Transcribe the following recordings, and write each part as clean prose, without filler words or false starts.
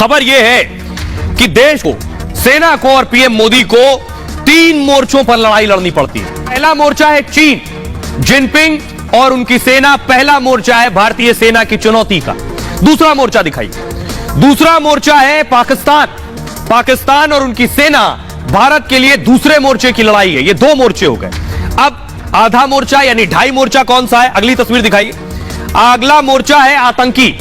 खबर यह है कि देश को, सेना को और पीएम मोदी को 3 मोर्चों पर लड़ाई लड़नी पड़ती है। पहला मोर्चा है चीन, जिनपिंग और उनकी सेना। पहला मोर्चा है भारतीय सेना की चुनौती का। दूसरा मोर्चा दिखाइए। दूसरा मोर्चा है पाकिस्तान। पाकिस्तान और उनकी सेना भारत के लिए दूसरे मोर्चे की लड़ाई है। ये 2 मोर्चे हो गए। अब आधा मोर्चा यानी 2.5 मोर्चा कौन सा है? अगली तस्वीर दिखाइए। अगला मोर्चा है आतंकी।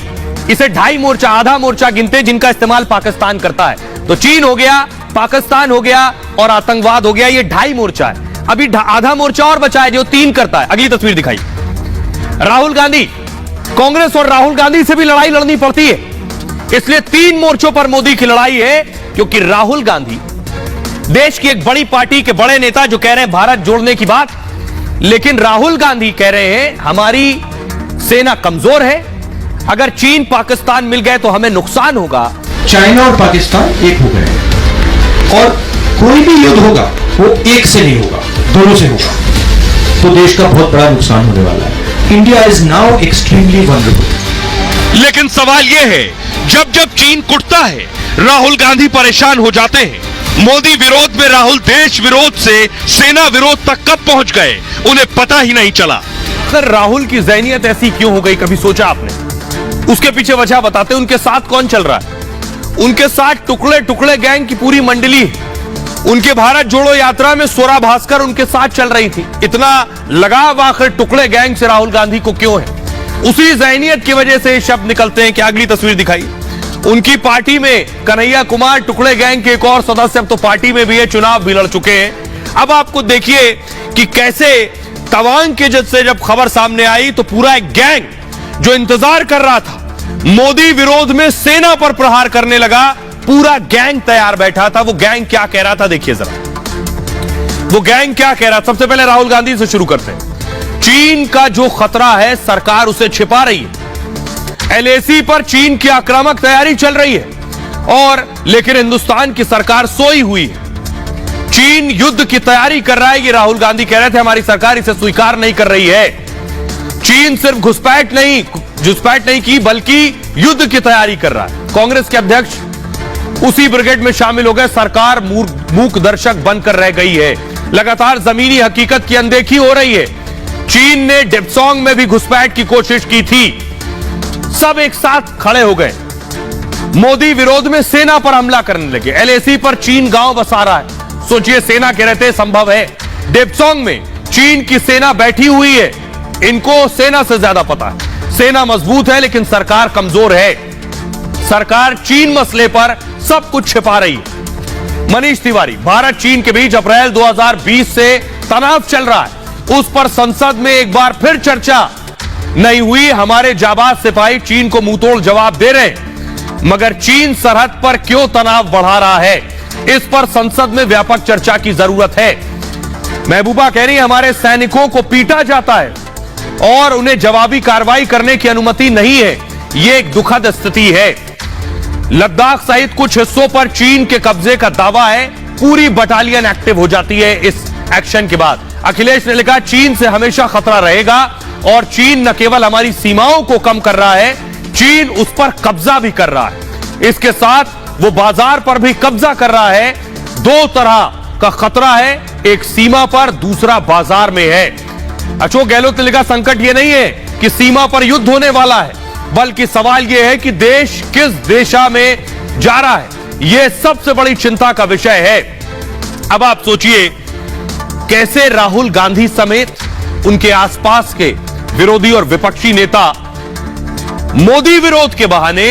इसे 2.5 मोर्चा, आधा मोर्चा गिनते हैं जिनका इस्तेमाल पाकिस्तान करता है। तो चीन हो गया, पाकिस्तान हो गया और आतंकवाद हो गया। ये 2.5 मोर्चा है। अभी आधा मोर्चा और बचा है जो 3 करता है। अगली तस्वीर दिखाइए। राहुल गांधी, कांग्रेस और राहुल गांधी से भी लड़ाई लड़नी पड़ती है, इसलिए 3 मोर्चों पर मोदी की लड़ाई है। क्योंकि राहुल गांधी देश की एक बड़ी पार्टी के बड़े नेता जो कह रहे हैं भारत जोड़ने की बात, लेकिन राहुल गांधी कह रहे हैं हमारी सेना कमजोर है, अगर चीन पाकिस्तान मिल गए तो हमें नुकसान होगा। चाइना और पाकिस्तान एक हो गए और कोई भी युद्ध होगा वो एक से नहीं होगा, दोनों से होगा, तो देश का बहुत बड़ा नुकसान होने वाला है। India is now extremely vulnerable. लेकिन सवाल यह है, जब जब चीन कुटता है राहुल गांधी परेशान हो जाते हैं। मोदी विरोध में राहुल देश विरोध से सेना विरोध तक कब पहुंच गए उन्हें पता ही नहीं चला। सर, राहुल की ज़हनियत ऐसी क्यों हो गई, कभी सोचा आपने? उसके पीछे वजह बताते हैं। उनके साथ कौन चल रहा है? उनके साथ टुकड़े टुकड़े गैंग की पूरी मंडली है। उनके भारत जोड़ो यात्रा में स्वरा भास्कर उनके साथ चल रही थी। इतना लगाव आखिर टुकड़े गैंग से राहुल गांधी को क्यों है? उसी ज़हनियत की वजह से शब्द निकलते हैं कि अगली तस्वीर दिखाई। उनकी पार्टी में कन्हैया कुमार टुकड़े गैंग के एक और सदस्य अब तो पार्टी में भी है, चुनाव भी लड़ चुके हैं। अब आपको देखिए कि कैसे तवांग के जब खबर सामने आई तो पूरा एक गैंग जो इंतजार कर रहा था मोदी विरोध में सेना पर प्रहार करने लगा, पूरा गैंग तैयार बैठा था। वो गैंग क्या कह रहा था देखिए जरा। वो गैंग क्या कह रहा था? सबसे पहले राहुल गांधी से शुरू करते हैं। चीन का जो खतरा है सरकार उसे छिपा रही है। एलएसी पर चीन की आक्रामक तैयारी चल रही है और लेकिन हिंदुस्तान की सरकार सोई हुई है। चीन युद्ध की तैयारी कर रहा है, ये राहुल गांधी कह रहे थे। हमारी सरकार इसे स्वीकार नहीं कर रही है। चीन सिर्फ घुसपैठ नहीं की बल्कि युद्ध की तैयारी कर रहा है। कांग्रेस के अध्यक्ष उसी ब्रिगेड में शामिल हो गए। सरकार मूक दर्शक बनकर रह गई है। लगातार जमीनी हकीकत की अनदेखी हो रही है। चीन ने डेप्सोंग में भी घुसपैठ की कोशिश की थी। सब एक साथ खड़े हो गए, मोदी विरोध में सेना पर हमला करने लगे। एलएसी पर चीन गांव बसा रहा है। सोचिए, सेना के रहते संभव है? डेप्सोंग में चीन की सेना बैठी हुई है। इनको सेना से ज्यादा पता है। सेना मजबूत है लेकिन सरकार कमजोर है। सरकार चीन मसले पर सब कुछ छिपा रही है। मनीष तिवारी, भारत चीन के बीच अप्रैल 2020 से तनाव चल रहा है, उस पर संसद में एक बार फिर चर्चा नहीं हुई। हमारे जाबाज सिपाही चीन को मुंहतोड़ जवाब दे रहे हैं, मगर चीन सरहद पर क्यों तनाव बढ़ा रहा है, इस पर संसद में व्यापक चर्चा की जरूरत है। महबूबा कह रही है हमारे सैनिकों को पीटा जाता है और उन्हें जवाबी कार्रवाई करने की अनुमति नहीं है। यह एक दुखद स्थिति है। लद्दाख सहित कुछ हिस्सों पर चीन के कब्जे का दावा है। पूरी बटालियन एक्टिव हो जाती है इस एक्शन के बाद। अखिलेश ने लिखा, चीन से हमेशा खतरा रहेगा और चीन न केवल हमारी सीमाओं को कम कर रहा है, चीन उस पर कब्जा भी कर रहा है। इसके साथ वो बाजार पर भी कब्जा कर रहा है। 2 तरह का खतरा है, एक सीमा पर, दूसरा बाजार में है। अशोक गहलोत ने लिखा, संकट ये नहीं है कि सीमा पर युद्ध होने वाला है, बल्कि सवाल यह है कि देश किस दिशा में जा रहा है। यह सबसे बड़ी चिंता का विषय है। अब आप सोचिए कैसे राहुल गांधी समेत उनके आसपास के विरोधी और विपक्षी नेता मोदी विरोध के बहाने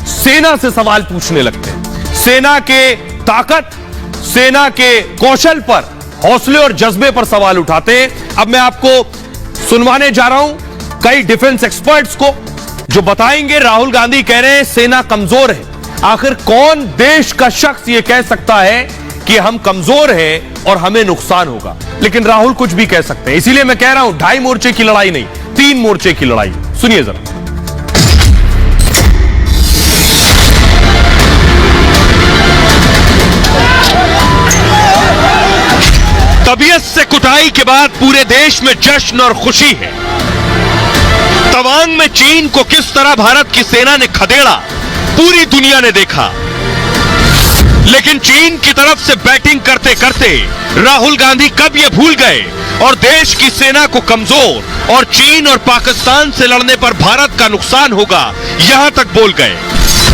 सेना से सवाल पूछने लगते हैं। सेना के ताकत, सेना के कौशल पर, हौसले और जज्बे पर सवाल उठाते हैं। अब मैं आपको सुनवाने जा रहा हूं कई डिफेंस एक्सपर्ट्स को जो बताएंगे राहुल गांधी कह रहे हैं सेना कमजोर है। आखिर कौन देश का शख्स यह कह सकता है कि हम कमजोर हैं और हमें नुकसान होगा? लेकिन राहुल कुछ भी कह सकते हैं। इसीलिए मैं कह रहा हूं 2.5 मोर्चे की लड़ाई नहीं, 3 मोर्चे की लड़ाई। सुनिए जरा। तबीयत से कुटाई के बाद पूरे देश में जश्न और खुशी है। तवांग में चीन को किस तरह भारत की सेना ने खदेड़ा, पूरी दुनिया ने देखा। लेकिन चीन की तरफ से बैटिंग करते करते राहुल गांधी कब ये भूल गए और देश की सेना को कमजोर और चीन और पाकिस्तान से लड़ने पर भारत का नुकसान होगा, यहां तक बोल गए।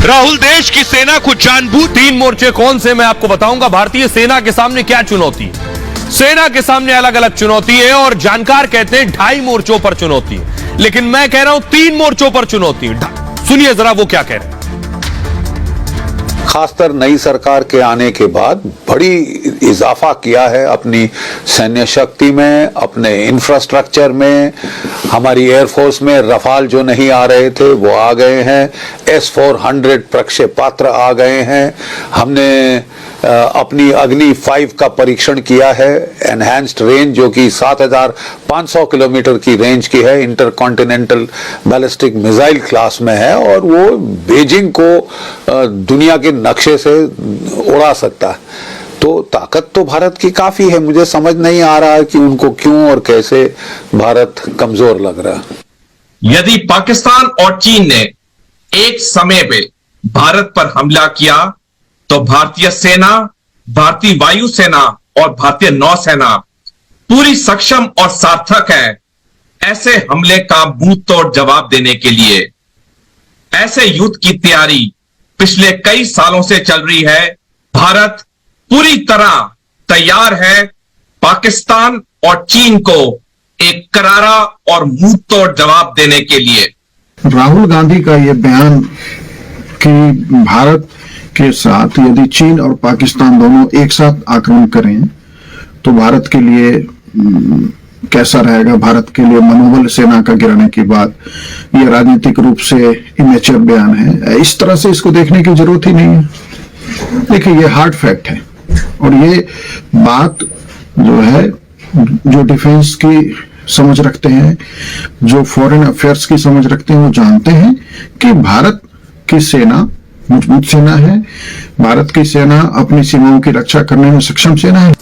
राहुल देश की सेना को जानबूझ 3 मोर्चे कौन से मैं आपको बताऊंगा। भारतीय सेना के सामने क्या चुनौती है, सेना के सामने अलग अलग चुनौती है और जानकार कहते हैं 2.5 मोर्चों पर चुनौती है, लेकिन मैं कह रहा हूं 3 मोर्चों पर चुनौती है। सुनिए जरा वो क्या कह रहे हैं। खासकर नई सरकार के आने के बाद बड़ी इजाफा किया है अपनी सैन्य शक्ति में, अपने इंफ्रास्ट्रक्चर में। हमारी एयरफोर्स में रफाल जो नहीं आ रहे थे वो आ गए हैं, S-400 प्रक्षेपास्त्र आ गए हैं। हमने अपनी अग्नि 5 का परीक्षण किया है, एनहांस्ड रेंज जो कि 7,500 किलोमीटर की रेंज की है, इंटरकॉन्टिनेंटल बैलिस्टिक मिसाइल क्लास में है और वो बीजिंग को दुनिया के नक्शे से उड़ा सकता है। तो ताकत तो भारत की काफी है, मुझे समझ नहीं आ रहा है कि उनको क्यों और कैसे भारत कमजोर लग रहा है। यदि पाकिस्तान और चीन ने एक समय पे भारत पर हमला किया तो भारतीय सेना, भारतीय वायुसेना और भारतीय नौसेना पूरी सक्षम और सार्थक है ऐसे हमले का मुंह तोड़ जवाब देने के लिए। ऐसे युद्ध की तैयारी पिछले कई सालों से चल रही है। भारत पूरी तरह तैयार है पाकिस्तान और चीन को एक करारा और मुंह तोड़ जवाब देने के लिए। राहुल गांधी का यह बयान कि भारत के साथ यदि चीन और पाकिस्तान दोनों एक साथ आक्रमण करें तो भारत के लिए कैसा रहेगा, भारत के लिए मनोबल सेना का गिराने के बाद यह राजनीतिक रूप से इमेच्योर बयान है। इस तरह से इसको देखने की जरूरत ही नहीं है। देखिए ये हार्ड फैक्ट है और ये बात जो है, जो डिफेंस की समझ रखते हैं, जो फॉरेन अफेयर्स की समझ रखते हैं, वो जानते हैं कि भारत की सेना मजबूत सेना है, भारत की सेना अपनी सीमाओं की रक्षा करने में सक्षम सेना है।